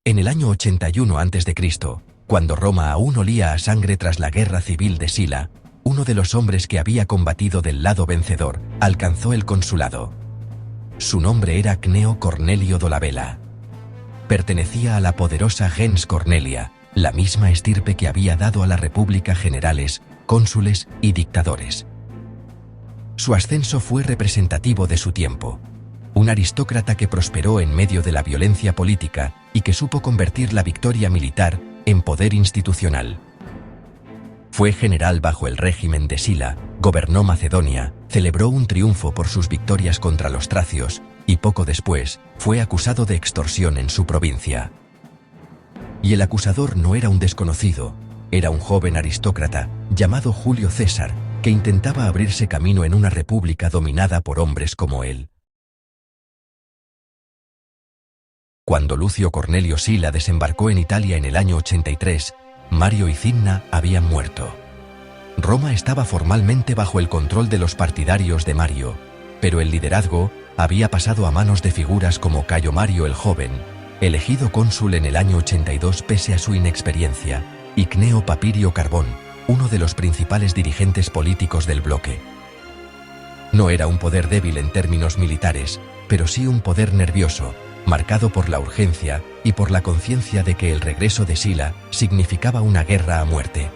En el año 81 a.C., cuando Roma aún olía a sangre tras la guerra civil de Sila, uno de los hombres que había combatido del lado vencedor alcanzó el consulado. Su nombre era Cneo Cornelio Dolabella. Pertenecía a la poderosa gens Cornelia, la misma estirpe que había dado a la República generales, cónsules y dictadores. Su ascenso fue representativo de su tiempo. Un aristócrata que prosperó en medio de la violencia política y que supo convertir la victoria militar en poder institucional. Fue general bajo el régimen de Sila, gobernó Macedonia, celebró un triunfo por sus victorias contra los tracios y poco después fue acusado de extorsión en su provincia. Y el acusador no era un desconocido, era un joven aristócrata llamado Julio César, que intentaba abrirse camino en una república dominada por hombres como él. Cuando Lucio Cornelio Sila desembarcó en Italia en el año 83, Mario y Cinna habían muerto. Roma estaba formalmente bajo el control de los partidarios de Mario, pero el liderazgo había pasado a manos de figuras como Cayo Mario el Joven, elegido cónsul en el año 82 pese a su inexperiencia, y Cneo Papirio Carbón, uno de los principales dirigentes políticos del bloque. No era un poder débil en términos militares, pero sí un poder nervioso, marcado por la urgencia y por la conciencia de que el regreso de Sila significaba una guerra a muerte.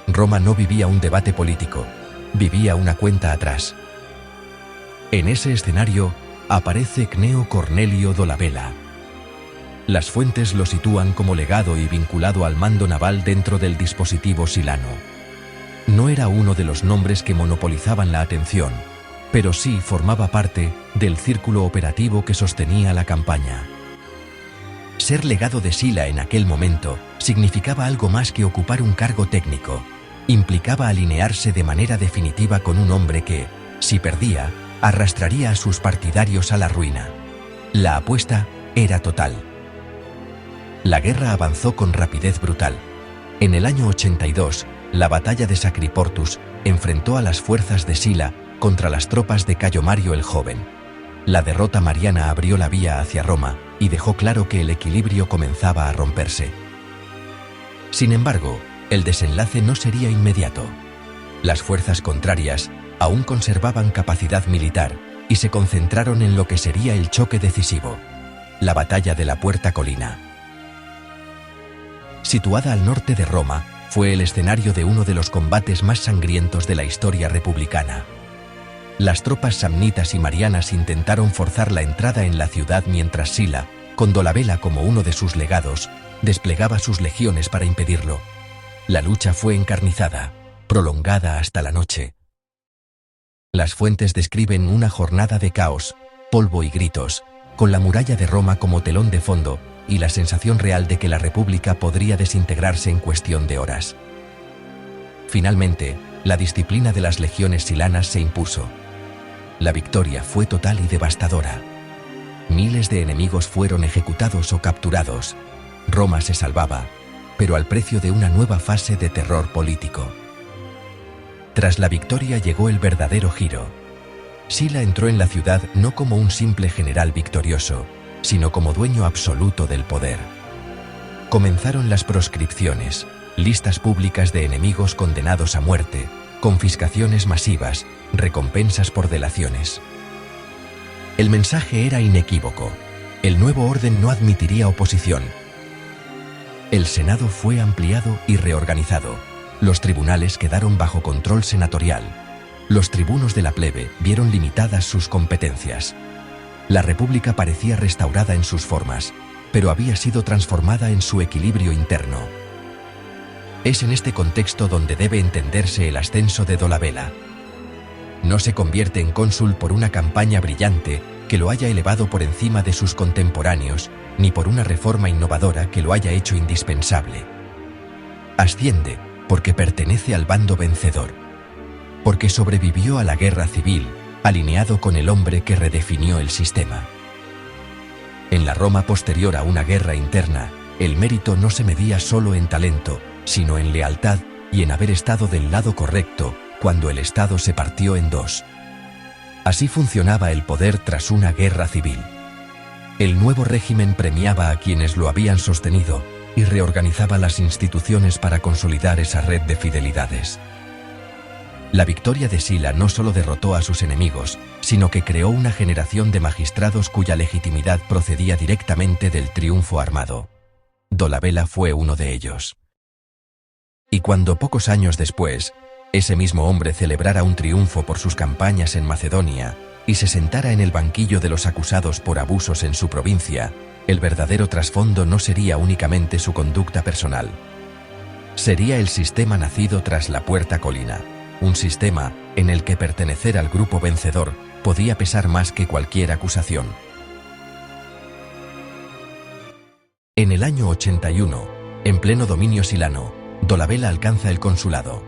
Roma no vivía un debate político, vivía una cuenta atrás. En ese escenario aparece Cneo Cornelio Dolabella. Las fuentes lo sitúan como legado y vinculado al mando naval dentro del dispositivo silano. No era uno de los nombres que monopolizaban la atención, pero sí formaba parte del círculo operativo que sostenía la campaña. Ser legado de Sila en aquel momento significaba algo más que ocupar un cargo técnico. Implicaba alinearse de manera definitiva con un hombre que, si perdía, arrastraría a sus partidarios a la ruina. La apuesta era total. La guerra avanzó con rapidez brutal. En el año 82, la batalla de Sacriportus enfrentó a las fuerzas de Sila contra las tropas de Cayo Mario el Joven. La derrota mariana abrió la vía hacia Roma y dejó claro que el equilibrio comenzaba a romperse. Sin embargo, el desenlace no sería inmediato. Las fuerzas contrarias aún conservaban capacidad militar y se concentraron en lo que sería el choque decisivo, la batalla de la Puerta Colina. Situada al norte de Roma, fue el escenario de uno de los combates más sangrientos de la historia republicana. Las tropas samnitas y marianas intentaron forzar la entrada en la ciudad mientras Sila, con Dolabella como uno de sus legados, desplegaba sus legiones para impedirlo. La lucha fue encarnizada, prolongada hasta la noche. Las fuentes describen una jornada de caos, polvo y gritos, con la muralla de Roma como telón de fondo y la sensación real de que la República podría desintegrarse en cuestión de horas. Finalmente, la disciplina de las legiones silanas se impuso. La victoria fue total y devastadora. Miles de enemigos fueron ejecutados o capturados. Roma se salvaba, pero al precio de una nueva fase de terror político. Tras la victoria llegó el verdadero giro. Sila entró en la ciudad no como un simple general victorioso, sino como dueño absoluto del poder. Comenzaron las proscripciones, listas públicas de enemigos condenados a muerte, confiscaciones masivas, recompensas por delaciones. El mensaje era inequívoco. El nuevo orden no admitiría oposición. El Senado fue ampliado y reorganizado. Los tribunales quedaron bajo control senatorial. Los tribunos de la plebe vieron limitadas sus competencias. La República parecía restaurada en sus formas, pero había sido transformada en su equilibrio interno. Es en este contexto donde debe entenderse el ascenso de Dolabella. No se convierte en cónsul por una campaña brillante que lo haya elevado por encima de sus contemporáneos, ni por una reforma innovadora que lo haya hecho indispensable. Asciende porque pertenece al bando vencedor, porque sobrevivió a la guerra civil, alineado con el hombre que redefinió el sistema. En la Roma posterior a una guerra interna, el mérito no se medía solo en talento, sino en lealtad y en haber estado del lado correcto cuando el Estado se partió en dos. Así funcionaba el poder tras una guerra civil. El nuevo régimen premiaba a quienes lo habían sostenido y reorganizaba las instituciones para consolidar esa red de fidelidades. La victoria de Sila no solo derrotó a sus enemigos, sino que creó una generación de magistrados cuya legitimidad procedía directamente del triunfo armado. Dolabella fue uno de ellos. Y cuando pocos años después, ese mismo hombre celebrara un triunfo por sus campañas en Macedonia y se sentara en el banquillo de los acusados por abusos en su provincia, el verdadero trasfondo no sería únicamente su conducta personal. Sería el sistema nacido tras la Puerta Colina, un sistema en el que pertenecer al grupo vencedor podía pesar más que cualquier acusación. En el año 81, en pleno dominio silano, Dolabella alcanza el consulado.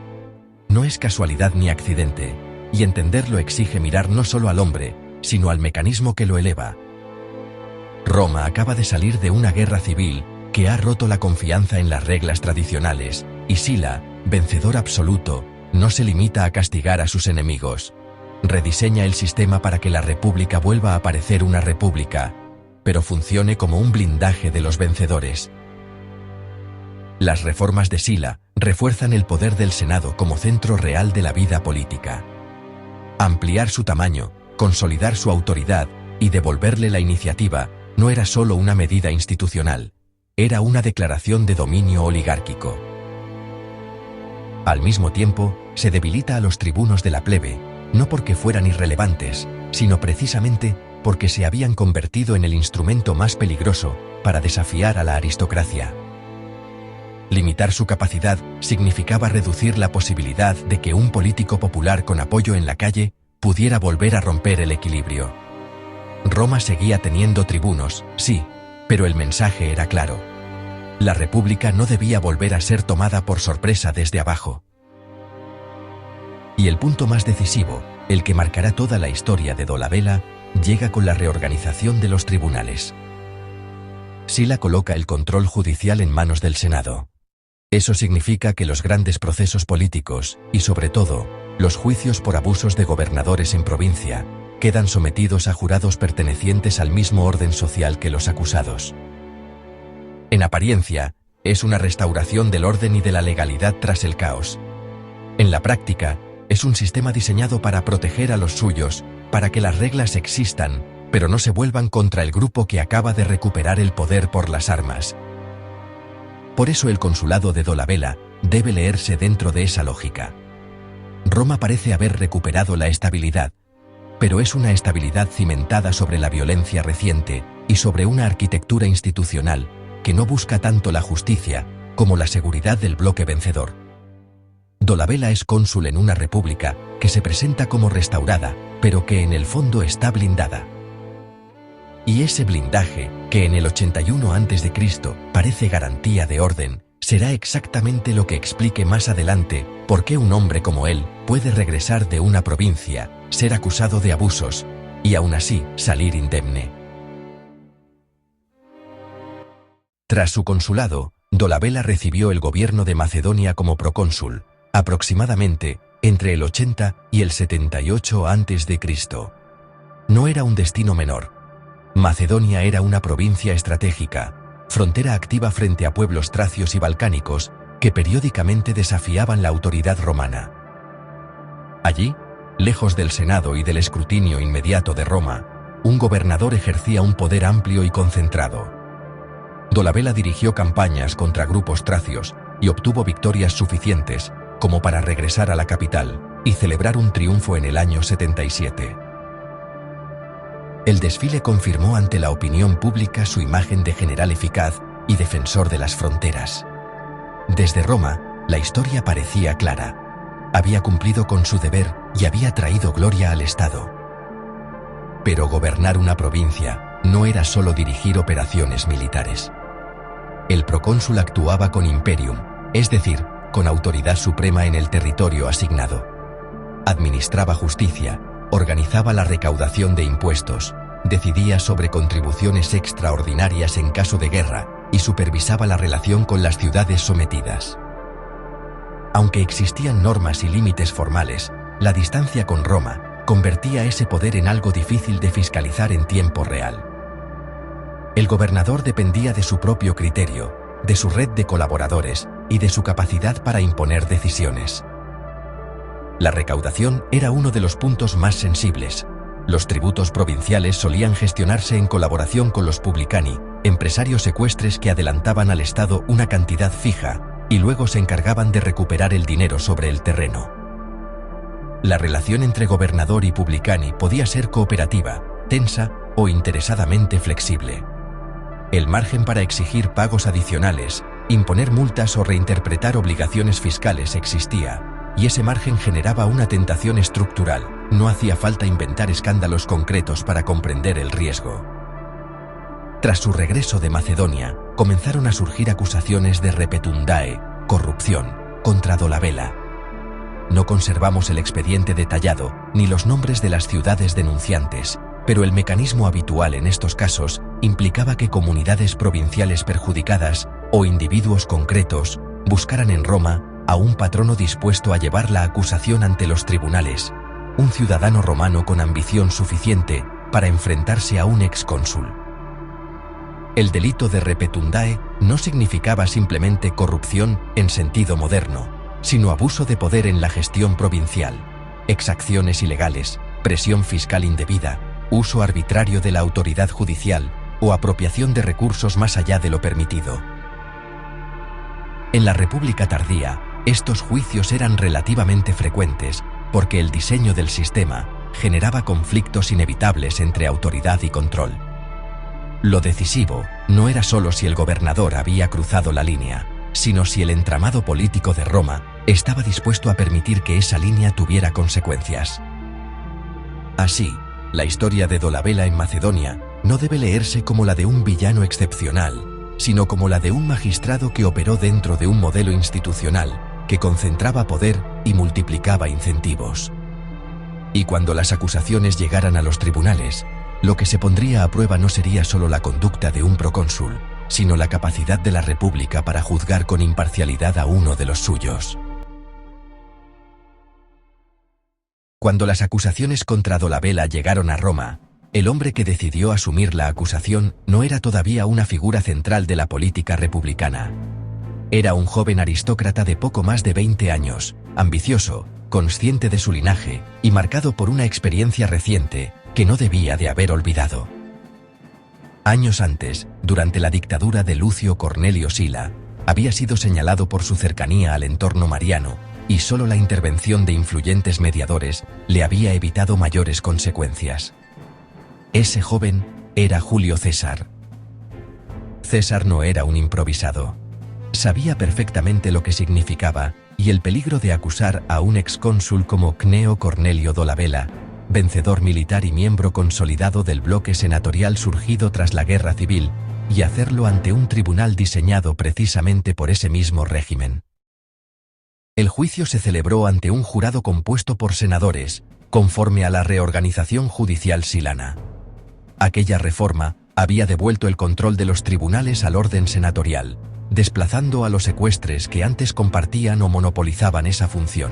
No es casualidad ni accidente, y entenderlo exige mirar no solo al hombre, sino al mecanismo que lo eleva. Roma acaba de salir de una guerra civil que ha roto la confianza en las reglas tradicionales, y Sila, vencedor absoluto, no se limita a castigar a sus enemigos. Rediseña el sistema para que la república vuelva a parecer una república, pero funcione como un blindaje de los vencedores. Las reformas de Sila refuerzan el poder del Senado como centro real de la vida política. Ampliar su tamaño, consolidar su autoridad y devolverle la iniciativa no era solo una medida institucional, era una declaración de dominio oligárquico. Al mismo tiempo, se debilita a los tribunos de la plebe, no porque fueran irrelevantes, sino precisamente porque se habían convertido en el instrumento más peligroso para desafiar a la aristocracia. Limitar su capacidad significaba reducir la posibilidad de que un político popular con apoyo en la calle pudiera volver a romper el equilibrio. Roma seguía teniendo tribunos, sí, pero el mensaje era claro. La república no debía volver a ser tomada por sorpresa desde abajo. Y el punto más decisivo, el que marcará toda la historia de Dolabella, llega con la reorganización de los tribunales. Sila coloca el control judicial en manos del Senado. Eso significa que los grandes procesos políticos, y sobre todo, los juicios por abusos de gobernadores en provincia, quedan sometidos a jurados pertenecientes al mismo orden social que los acusados. En apariencia, es una restauración del orden y de la legalidad tras el caos. En la práctica, es un sistema diseñado para proteger a los suyos, para que las reglas existan, pero no se vuelvan contra el grupo que acaba de recuperar el poder por las armas. Por eso el consulado de Dolabella debe leerse dentro de esa lógica. Roma parece haber recuperado la estabilidad, pero es una estabilidad cimentada sobre la violencia reciente y sobre una arquitectura institucional que no busca tanto la justicia como la seguridad del bloque vencedor. Dolabella es cónsul en una república que se presenta como restaurada, pero que en el fondo está blindada. Y ese blindaje, que en el 81 a.C. parece garantía de orden, será exactamente lo que explique más adelante por qué un hombre como él puede regresar de una provincia, ser acusado de abusos, y aún así salir indemne. Tras su consulado, Dolabella recibió el gobierno de Macedonia como procónsul, aproximadamente entre el 80 y el 78 a.C. No era un destino menor. Macedonia era una provincia estratégica, frontera activa frente a pueblos tracios y balcánicos que periódicamente desafiaban la autoridad romana. Allí, lejos del Senado y del escrutinio inmediato de Roma, un gobernador ejercía un poder amplio y concentrado. Dolabella dirigió campañas contra grupos tracios y obtuvo victorias suficientes como para regresar a la capital y celebrar un triunfo en el año 77. El desfile confirmó ante la opinión pública su imagen de general eficaz y defensor de las fronteras. Desde Roma, la historia parecía clara. Había cumplido con su deber y había traído gloria al Estado. Pero gobernar una provincia no era solo dirigir operaciones militares. El procónsul actuaba con imperium, es decir, con autoridad suprema en el territorio asignado. Administraba justicia, organizaba la recaudación de impuestos, decidía sobre contribuciones extraordinarias en caso de guerra y supervisaba la relación con las ciudades sometidas. Aunque existían normas y límites formales, la distancia con Roma convertía ese poder en algo difícil de fiscalizar en tiempo real. El gobernador dependía de su propio criterio, de su red de colaboradores y de su capacidad para imponer decisiones. La recaudación era uno de los puntos más sensibles. Los tributos provinciales solían gestionarse en colaboración con los publicani, empresarios ecuestres que adelantaban al Estado una cantidad fija y luego se encargaban de recuperar el dinero sobre el terreno. La relación entre gobernador y publicani podía ser cooperativa, tensa o interesadamente flexible. El margen para exigir pagos adicionales, imponer multas o reinterpretar obligaciones fiscales existía, y ese margen generaba una tentación estructural. No hacía falta inventar escándalos concretos para comprender el riesgo. Tras su regreso de Macedonia, comenzaron a surgir acusaciones de repetundae, corrupción, contra Dolabela. No conservamos el expediente detallado ni los nombres de las ciudades denunciantes, pero el mecanismo habitual en estos casos implicaba que comunidades provinciales perjudicadas o individuos concretos buscaran en Roma a un patrono dispuesto a llevar la acusación ante los tribunales, un ciudadano romano con ambición suficiente para enfrentarse a un excónsul. El delito de repetundae no significaba simplemente corrupción en sentido moderno, sino abuso de poder en la gestión provincial, exacciones ilegales, presión fiscal indebida, uso arbitrario de la autoridad judicial o apropiación de recursos más allá de lo permitido. En la República tardía, estos juicios eran relativamente frecuentes porque el diseño del sistema generaba conflictos inevitables entre autoridad y control. Lo decisivo no era solo si el gobernador había cruzado la línea, sino si el entramado político de Roma estaba dispuesto a permitir que esa línea tuviera consecuencias. Así, la historia de Dolabela en Macedonia no debe leerse como la de un villano excepcional, sino como la de un magistrado que operó dentro de un modelo institucional que concentraba poder y multiplicaba incentivos. Y cuando las acusaciones llegaran a los tribunales, lo que se pondría a prueba no sería solo la conducta de un procónsul, sino la capacidad de la República para juzgar con imparcialidad a uno de los suyos. Cuando las acusaciones contra Dolabela llegaron a Roma, el hombre que decidió asumir la acusación no era todavía una figura central de la política republicana. Era un joven aristócrata de poco más de 20 años, ambicioso, consciente de su linaje y marcado por una experiencia reciente que no debía de haber olvidado. Años antes, durante la dictadura de Lucio Cornelio Sila, había sido señalado por su cercanía al entorno mariano, y solo la intervención de influyentes mediadores le había evitado mayores consecuencias. Ese joven era Julio César. César no era un improvisado. Sabía perfectamente lo que significaba y el peligro de acusar a un excónsul como Cneo Cornelio Dolabela, vencedor militar y miembro consolidado del bloque senatorial surgido tras la Guerra Civil, y hacerlo ante un tribunal diseñado precisamente por ese mismo régimen. El juicio se celebró ante un jurado compuesto por senadores, conforme a la reorganización judicial silana. Aquella reforma había devuelto el control de los tribunales al orden senatorial, desplazando a los ecuestres que antes compartían o monopolizaban esa función.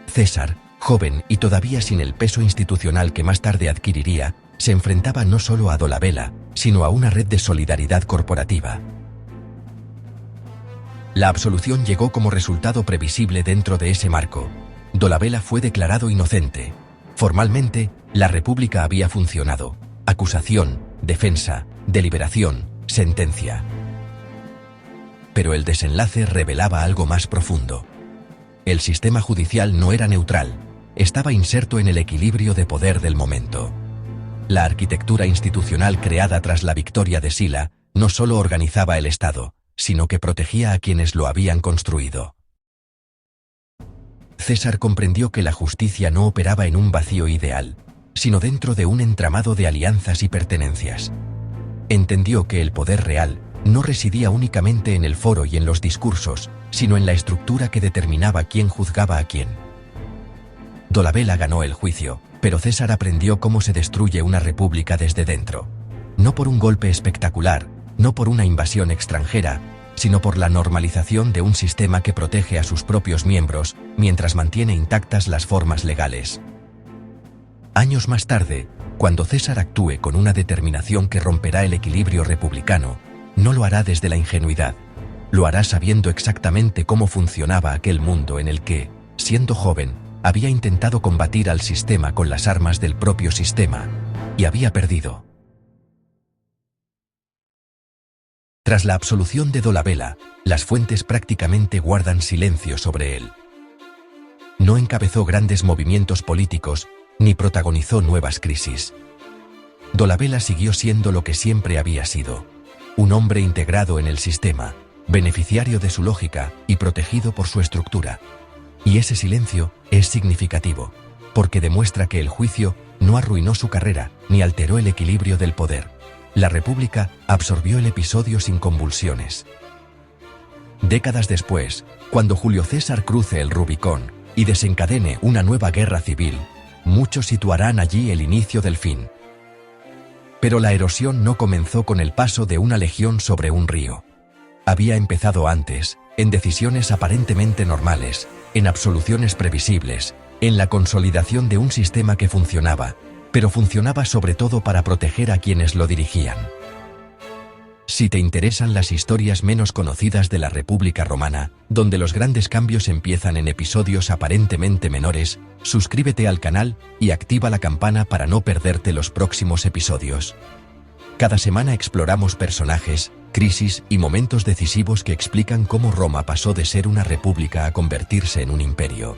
César, joven y todavía sin el peso institucional que más tarde adquiriría, se enfrentaba no solo a Dolabela, sino a una red de solidaridad corporativa. La absolución llegó como resultado previsible dentro de ese marco. Dolabela fue declarado inocente. Formalmente, la República había funcionado. Acusación, defensa, deliberación, sentencia. Pero el desenlace revelaba algo más profundo. El sistema judicial no era neutral, estaba inserto en el equilibrio de poder del momento. La arquitectura institucional creada tras la victoria de Sila no solo organizaba el Estado, sino que protegía a quienes lo habían construido. César comprendió que la justicia no operaba en un vacío ideal, sino dentro de un entramado de alianzas y pertenencias. Entendió que el poder real no residía únicamente en el foro y en los discursos, sino en la estructura que determinaba quién juzgaba a quién. Dolabela ganó el juicio, pero César aprendió cómo se destruye una república desde dentro. No por un golpe espectacular, no por una invasión extranjera, sino por la normalización de un sistema que protege a sus propios miembros mientras mantiene intactas las formas legales. Años más tarde, Cuando César actúe con una determinación que romperá el equilibrio republicano, no lo hará desde la ingenuidad. Lo hará sabiendo exactamente cómo funcionaba aquel mundo en el que, siendo joven, había intentado combatir al sistema con las armas del propio sistema, y había perdido. Tras la absolución de Dolabella, las fuentes prácticamente guardan silencio sobre él. No encabezó grandes movimientos políticos, ni protagonizó nuevas crisis. Dolabella siguió siendo lo que siempre había sido: un hombre integrado en el sistema, beneficiario de su lógica y protegido por su estructura. Y ese silencio es significativo, porque demuestra que el juicio no arruinó su carrera ni alteró el equilibrio del poder. La República absorbió el episodio sin convulsiones. Décadas después, cuando Julio César cruce el Rubicón y desencadene una nueva guerra civil, muchos situarán allí el inicio del fin. Pero la erosión no comenzó con el paso de una legión sobre un río. Había empezado antes, en decisiones aparentemente normales, en absoluciones previsibles, en la consolidación de un sistema que funcionaba, pero funcionaba sobre todo para proteger a quienes lo dirigían. Si te interesan las historias menos conocidas de la República Romana, donde los grandes cambios empiezan en episodios aparentemente menores, suscríbete al canal y activa la campana para no perderte los próximos episodios. Cada semana exploramos personajes, crisis y momentos decisivos que explican cómo Roma pasó de ser una república a convertirse en un imperio.